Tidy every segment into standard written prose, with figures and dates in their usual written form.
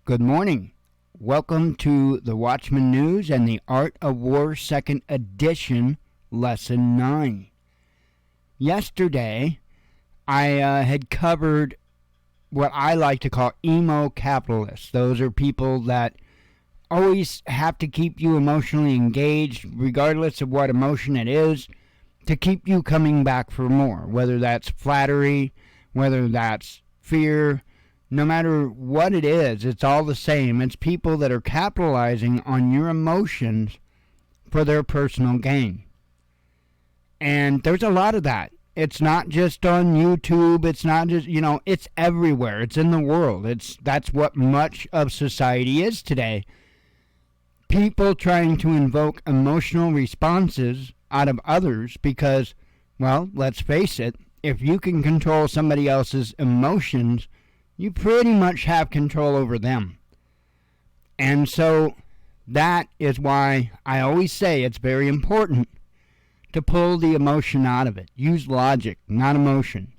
Good morning. Welcome to the Watchman News and the Art of War 2nd Edition, Lesson 9. Yesterday, I had covered what I like to call emo capitalists. Those are people that always have to keep you emotionally engaged, regardless of what emotion it is, to keep you coming back for more, whether that's flattery, whether that's fear. No matter what it is, it's all the same. It's people that are capitalizing on your emotions for their personal gain. And there's a lot of that. It's not just on YouTube. It's not just, it's everywhere. It's in the world. That's what much of society is today. People trying to invoke emotional responses out of others because, well, let's face it, if you can control somebody else's emotions, you pretty much have control over them. And so that is why I always say it's very important to pull the emotion out of it. Use logic, not emotion.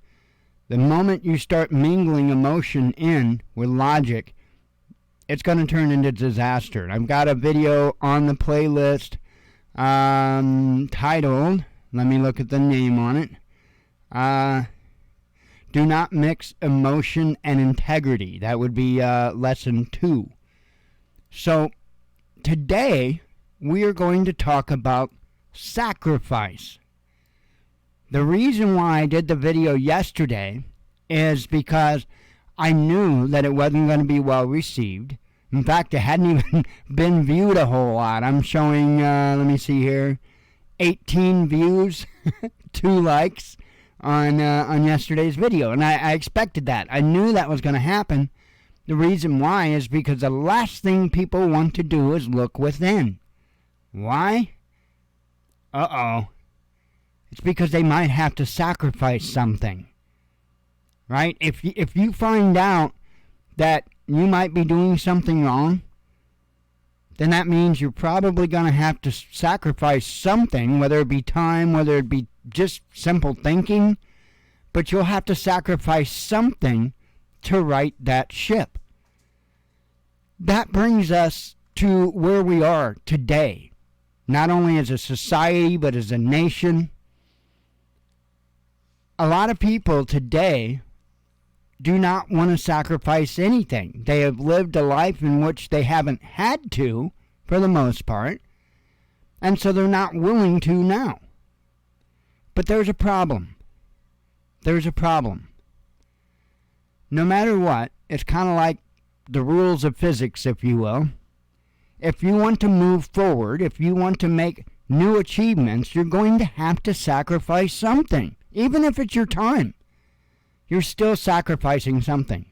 The moment you start mingling emotion in with logic, it's going to turn into disaster. And I've got a video on the playlist titled, let me look at the name on it, Do Not Mix Emotion and Integrity. That would be lesson 2. So today we are going to talk about sacrifice. The reason why I did the video yesterday is because I knew that it wasn't going to be well received. In fact, it hadn't even been viewed a whole lot. I'm showing, let me see here, 18 views, 2 likes on yesterday's video, and I expected that. I knew that was going to happen. The reason why is because the last thing people want to do is look within. Why? It's because they might have to sacrifice something, right? If you find out that you might be doing something wrong, then that means you're probably going to have to sacrifice something, whether it be time, whether it be just simple thinking, but you'll have to sacrifice something to right that ship. That brings us to where we are today, not only as a society, but as a nation. A lot of people today do not want to sacrifice anything. They have lived a life in which they haven't had to, for the most part, and so they're not willing to now. But there's a problem. There's a problem. No matter what, it's kind of like the rules of physics, if you will. If you want to move forward, if you want to make new achievements, you're going to have to sacrifice something. Even if it's your time, you're still sacrificing something.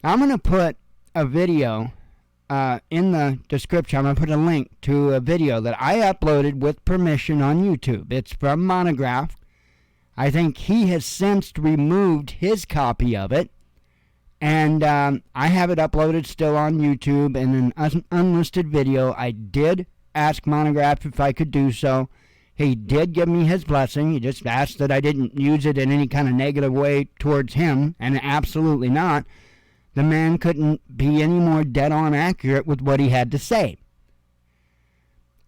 I'm going to put a video in the description. I'm going to put a link to a video that I uploaded with permission on YouTube. It's from Montagraph. I think he has since removed his copy of it. And I have it uploaded still on YouTube in an unlisted video. I did ask Montagraph if I could do so. He did give me his blessing. He just asked that I didn't use it in any kind of negative way towards him, and absolutely not. The man couldn't be any more dead-on accurate with what he had to say.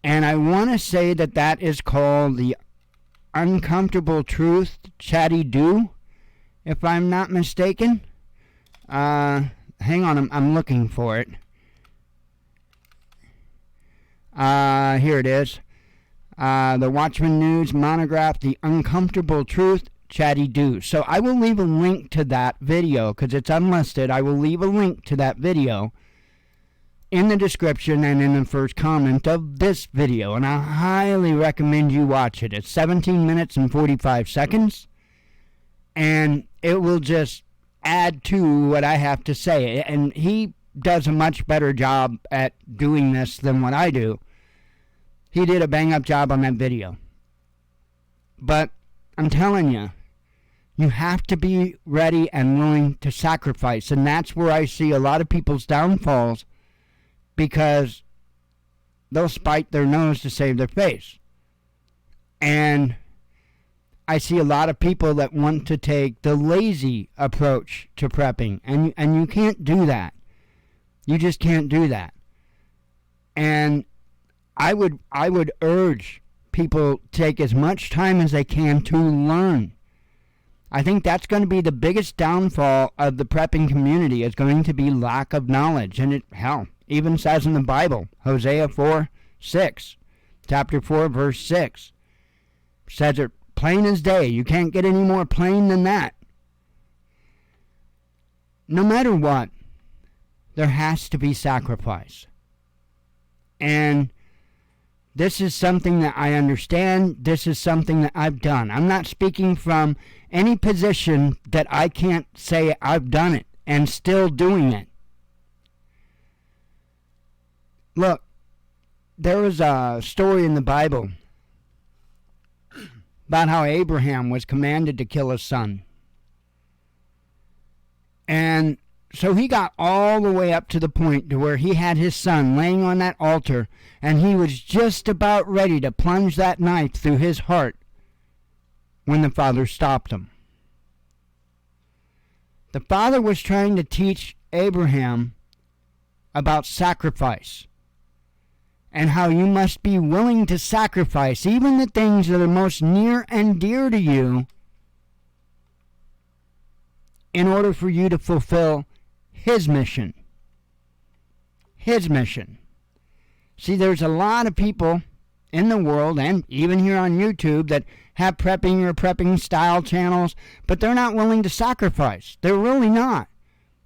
And I want to say that is called the uncomfortable truth, Chatty do, if I'm not mistaken. Hang on, I'm looking for it. Here it is. The Watchman News Montagraph, The Uncomfortable Truth, Chatty do. So I will leave a link to that video because it's unlisted. I will leave a link to that video in the description and in the first comment of this video. And I highly recommend you watch it. It's 17 minutes and 45 seconds. And it will just add to what I have to say. And he does a much better job at doing this than what I do. He did a bang-up job on that video. But I'm telling you, you have to be ready and willing to sacrifice. And that's where I see a lot of people's downfalls, because they'll spite their nose to save their face. And I see a lot of people that want to take the lazy approach to prepping, and you can't do that. You just can't do that. And I would urge people to take as much time as they can to learn. I think that's going to be the biggest downfall of the prepping community, is going to be lack of knowledge. And it, even says in the Bible, Hosea 4:6, chapter 4, verse 6, says it plain as day. You can't get any more plain than that. No matter what, there has to be sacrifice. And this is something that I understand. This is something that I've done. I'm not speaking from any position that I can't say I've done it and still doing it. Look, there was a story in the Bible about how Abraham was commanded to kill his son. And so he got all the way up to the point to where he had his son laying on that altar, and he was just about ready to plunge that knife through his heart when the father stopped him. The father was trying to teach Abraham about sacrifice and how you must be willing to sacrifice even the things that are most near and dear to you in order for you to fulfill his mission. His mission. See, there's a lot of people in the world, and even here on YouTube, that have prepping or prepping style channels, but they're not willing to sacrifice. They're really not.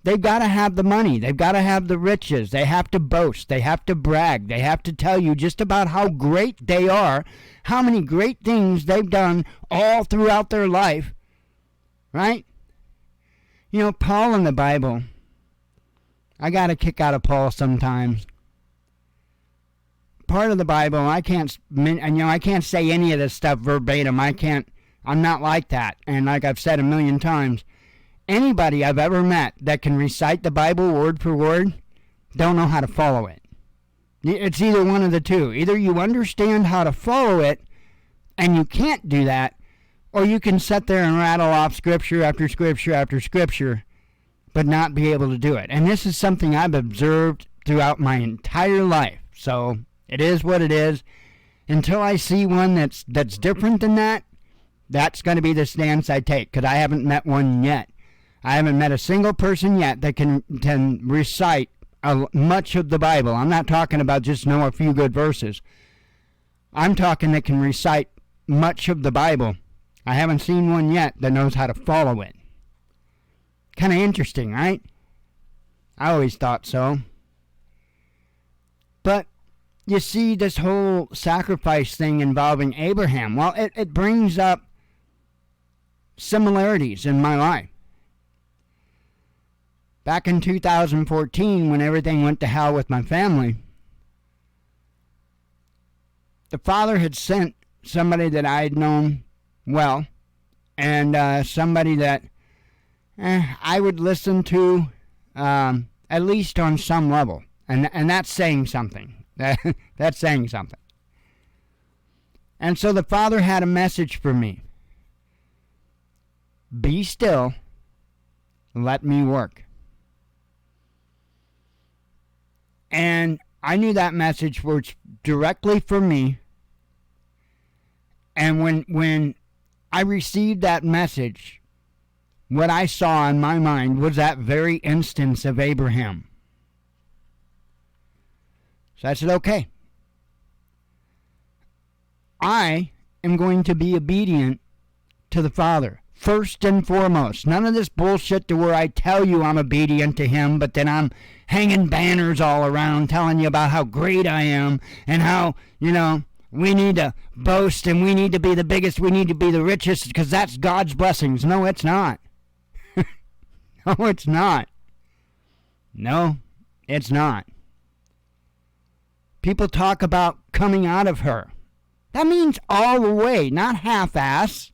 They've got to have the money. They've got to have the riches. They have to boast. They have to brag. They have to tell you just about how great they are, how many great things they've done all throughout their life, right? You know, Paul in the Bible, I got a kick out of Paul sometimes. Part of the Bible, I can't say any of this stuff verbatim. I'm not like that. And like I've said a million times, anybody I've ever met that can recite the Bible word for word don't know how to follow it. It's either one of the two. Either you understand how to follow it and you can't do that, or you can sit there and rattle off scripture after scripture after scripture but not be able to do it. And this is something I've observed throughout my entire life. So it is what it is. Until I see one that's different than that, that's going to be the stance I take, because I haven't met one yet. I haven't met a single person yet that can recite much of the Bible. I'm not talking about just know a few good verses. I'm talking that can recite much of the Bible. I haven't seen one yet that knows how to follow it. Kind of interesting, right? I always thought so. But you see this whole sacrifice thing involving Abraham. Well, it brings up similarities in my life. Back in 2014, when everything went to hell with my family, the Father had sent somebody that I had known well, and somebody that I would listen to at least on some level. And that's saying something. That's saying something. And so the Father had a message for me. Be still. Let me work. And I knew that message was directly for me. And when I received that message, what I saw in my mind was that very instance of Abraham. So I said, okay. I am going to be obedient to the Father, first and foremost. None of this bullshit to where I tell you I'm obedient to Him, but then I'm hanging banners all around telling you about how great I am and how, we need to boast and we need to be the biggest, we need to be the richest, because that's God's blessings. No, it's not. No, it's not. No, it's not. People talk about coming out of her. That means all the way, not half-ass.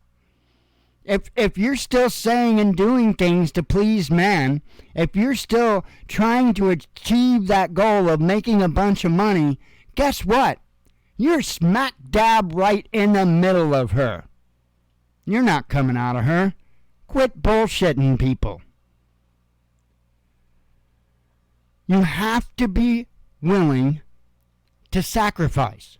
If you're still saying and doing things to please man, if you're still trying to achieve that goal of making a bunch of money, guess what? You're smack dab right in the middle of her. You're not coming out of her. Quit bullshitting people. You have to be willing to sacrifice.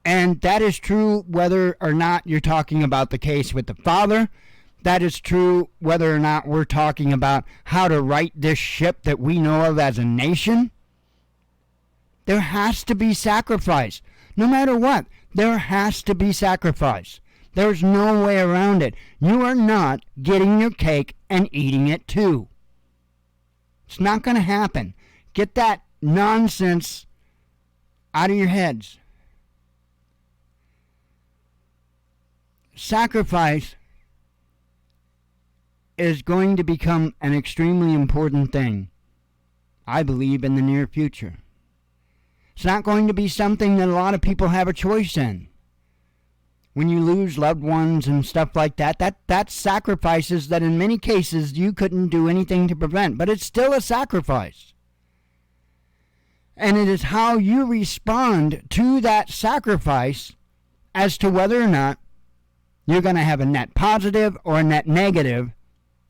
And that is true whether or not you're talking about the case with the father. That is true whether or not we're talking about how to right this ship that we know of as a nation. There has to be sacrifice. No matter what, there has to be sacrifice. There's no way around it. You are not getting your cake and eating it too. It's not going to happen. Get that nonsense out of your heads. Sacrifice is going to become an extremely important thing, I believe, in the near future. It's not going to be something that a lot of people have a choice in. When you lose loved ones and stuff like that, that's sacrifices that in many cases you couldn't do anything to prevent, but it's still a sacrifice. And it is how you respond to that sacrifice as to whether or not you're going to have a net positive or a net negative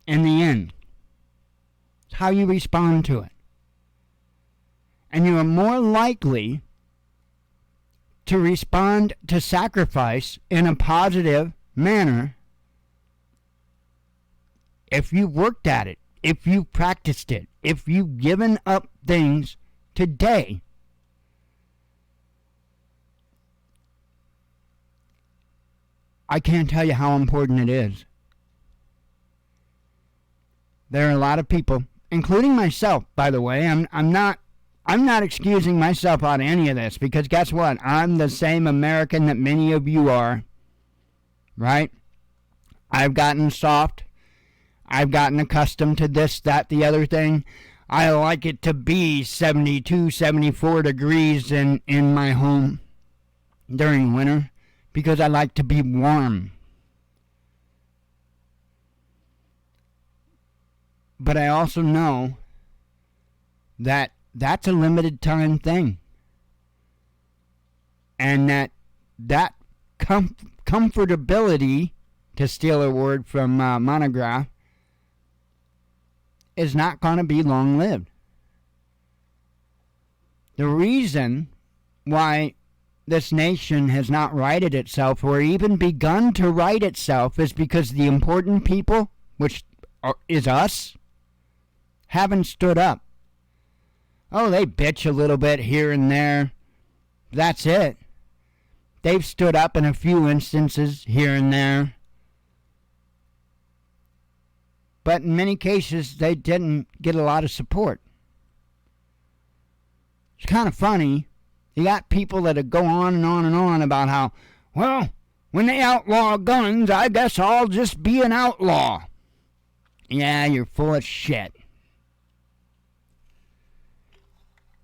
in the end. It's how you respond to it. And you are more likely to respond to sacrifice in a positive manner if you've worked at it, if you've practiced it, if you've given up things today. I can't tell you how important it is. There are a lot of people, including myself, by the way. I'm not excusing myself out of any of this, because guess what? I'm the same American that many of you are, right? I've gotten soft. I've gotten accustomed to this, that, the other thing. I like it to be 72, 74 degrees in my home during winter because I like to be warm. But I also know that that's a limited time thing. And that comfortability, to steal a word from Montagraph, is not going to be long-lived. The reason why this nation has not righted itself or even begun to right itself is because the important people, which is us, haven't stood up. Oh, they bitch a little bit here and there. That's it. They've stood up in a few instances here and there. But in many cases, they didn't get a lot of support. It's kind of funny. You got people that go on and on and on about how, well, when they outlaw guns, I guess I'll just be an outlaw. Yeah, you're full of shit.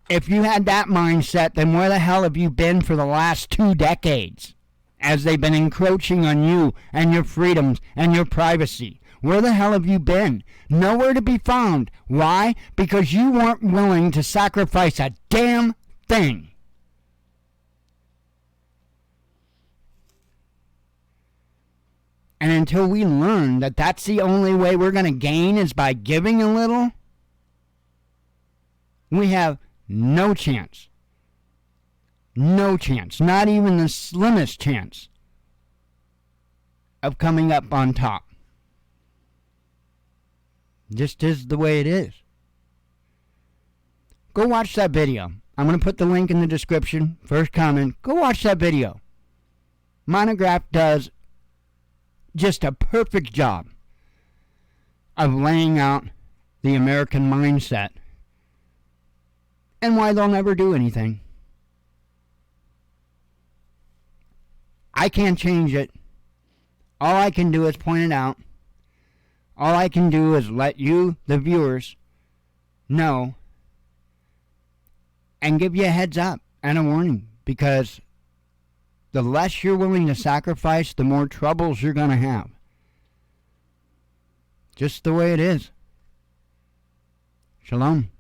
If you had that mindset, then where the hell have you been for the last 2 decades as they've been encroaching on you and your freedoms and your privacy? Where the hell have you been? Nowhere to be found. Why? Because you weren't willing to sacrifice a damn thing. And until we learn that that's the only way we're going to gain is by giving a little, we have no chance. No chance. Not even the slimmest chance of coming up on top. Just is the way it is. Go watch that video. I'm going to put the link in the description. First comment. Go watch that video. Montagraph does just a perfect job of laying out the American mindset and why they'll never do anything. I can't change it. All I can do is point it out. All I can do is let you, the viewers, know and give you a heads up and a warning, because the less you're willing to sacrifice, the more troubles you're going to have. Just the way it is. Shalom.